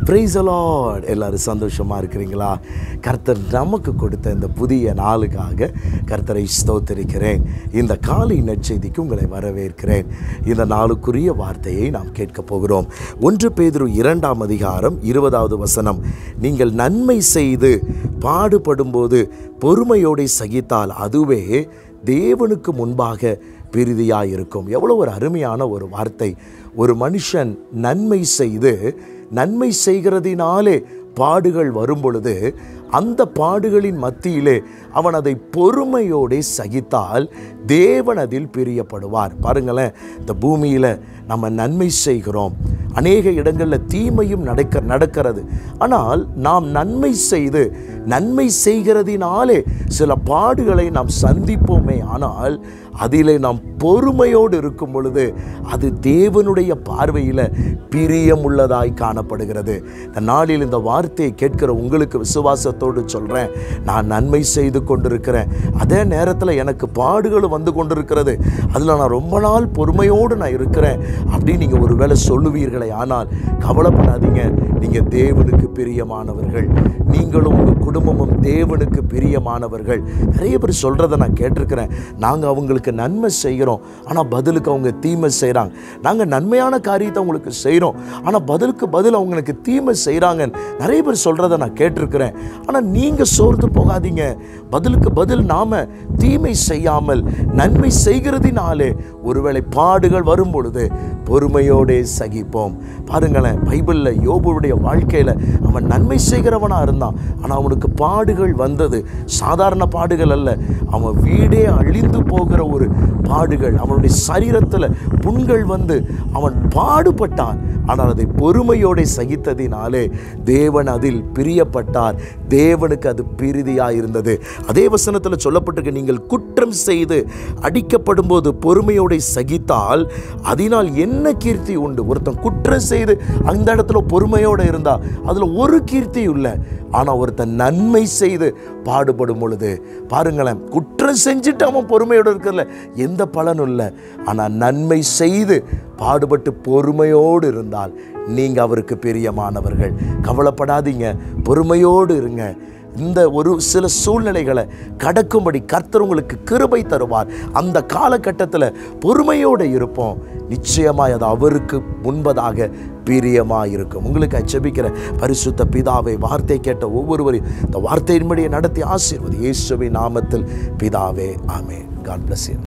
Praise the Lord. எல்லாரும் சந்தோஷமாக இருக்கிறீங்களா? கர்த்தர் நமக்கு கொடுத்த இந்த புதிய நாளுக்காக கர்த்தரை ஸ்தோத்திரிக்கிறேன். இந்த காலை நற்செய்திக்கு உங்களை வரவேற்கிறேன். இந்த நாளுக்குரிய வார்த்தையை நாம் கேட்க போகிறோம். 1 பேதுரு 2ஆம் அதிகாரம் 20வது வசனம். நீங்கள் நன்மை செய்து பாடுபடும்போது பொறுமையோடு சகித்தால் அதுவே தேவனுக்கு முன்பாக பிரீதியாயிருக்கும். எவ்வளோ ஒரு அருமையான ஒரு வார்த்தை. ஒரு மனுஷன் நன்மை செய்து நன்மை செய்கிறதினாலே பாடுகள் வரும் பொழுது அந்த பாடுகளின் மத்தியிலே அவன் அதை பொறுமையோடு சகித்தால் தேவன் அதில் பிரியப்படுவார். பாருங்களேன், இந்த பூமியில் நம்ம நன்மை செய்கிறோம், அநேக இடங்களில் தீமையும் நடக்கிறது. ஆனால் நாம் நன்மை செய்து நன்மை செய்கிறதினாலே சில பாடுகளை நாம் சந்திப்போமே, ஆனால் அதிலே நாம் பொறுமையோடு இருக்கும் பொழுது அது தேவனுடைய பார்வையில் பிரியமுள்ளதாய் காணப்படுகிறது. இந்த நாளில் இந்த வார்த்தையை கேட்கிற உங்களுக்கு விசுவாசத்தோடு சொல்கிறேன், நான் நன்மை செய்து கொண்டிருக்கிறேன், அதே நேரத்தில் எனக்கு பாடுகளும் வந்து கொண்டிருக்கிறது, அதில் நான் ரொம்ப நாள் பொறுமையோடு நான் இருக்கிறேன் அப்படின்னு நீங்கள் ஒரு வேளை சொல்லுவீர்களே, ஆனால் கவலைப்படாதீங்க. நீங்கள் தேவனுக்கு பிரியமானவர்கள், நீங்களும் உங்கள் குடும்பமும் தேவனுக்கு பிரியமானவர்கள். நிறைய பேர் சொல்கிறத நான் கேட்டிருக்கிறேன், நாங்கள் அவங்களுக்கு நன்மை செய்கிறோம், ஆனால் பதிலுக்கு அவங்க தீமை செய்கிறாங்க. நாங்கள் நன்மையான காரியத்தை அவங்களுக்கு செய்கிறோம், ஆனால் பதிலுக்கு பதில் அவங்களுக்கு தீமை செய்கிறாங்க. நிறைய பேர் சொல்கிறத நான் கேட்டிருக்கிறேன். ஆனால் நீங்கள் சோர்ந்து போகாதீங்க. பதிலுக்கு பதில் நாம் தீமை செய்யாமல் நன்மை செய்கிறதினாலே ஒருவேளை பாடுகள் வரும் பொழுது பொறுமையோடே சகிப்போம். பாருங்களேன், பைபிளில் யோபுடைய வாழ்க்கையில் அவன் நன்மை செய்கிறவனாக இருந்தான், ஆனால் அவனுக்கு பாடுகள் வந்தது. சாதாரண பாடுகள் அல்ல, அவன் வீடே அழிந்து போகிற ஒரு பாடுகள், அவனுடைய சரீரத்தில் புண்கள் வந்து அவன் பாடுபட்டான். ஆனால் அதை பொறுமையோடு சகித்ததினாலே தேவன் அதில் பிரியப்பட்டார். தேவனுக்கு அது பிரீதியாக இருந்தது. அதே வசனத்தில் சொல்லப்பட்டிருக்கு, நீங்கள் குற்றம் செய்து அடிக்கப்படும் போது பொறுமையோடு சகித்தால் அதனால் என்ன கீர்த்தி உண்டு? ஒருத்தன் குற்றம் செய்து அந்த இடத்துல பொறுமையோடு இருந்தா அதில் ஒரு கீர்த்தியும் இல்லை. ஆனால் ஒருத்தன் நன்மை செய்து பாடுபடும் பொழுது பாருங்களேன், குற்றம் செஞ்சுட்டு அவன் பொறுமையோடு இருக்கிறதுல எந்த பலனும் இல்லை. ஆனால் நன்மை செய்து பாடுபட்டு பொறுமையோடு இருந்தால் நீங்கள் அவருக்கு பிரியமானவர்கள். கவலைப்படாதீங்க, பொறுமையோடு இருங்க. இந்த ஒரு சில சூழ்நிலைகளை கடக்கும்படி கர்த்தர் உங்களுக்கு கிருபை தருவார். அந்த காலகட்டத்தில் பொறுமையோடு இருப்போம், நிச்சயமாய் அது அவருக்கு முன்பதாக பிரியமாக இருக்கும். உங்களுக்கு ஜெபிக்கிற பரிசுத்த பிதாவை, வார்த்தை கேட்ட ஒவ்வொருவரையும் இந்த வார்த்தையின்படியே நடத்தி ஆசீர்வதி. இயேசுவின் நாமத்தில் பிதாவே, ஆமென். God bless you.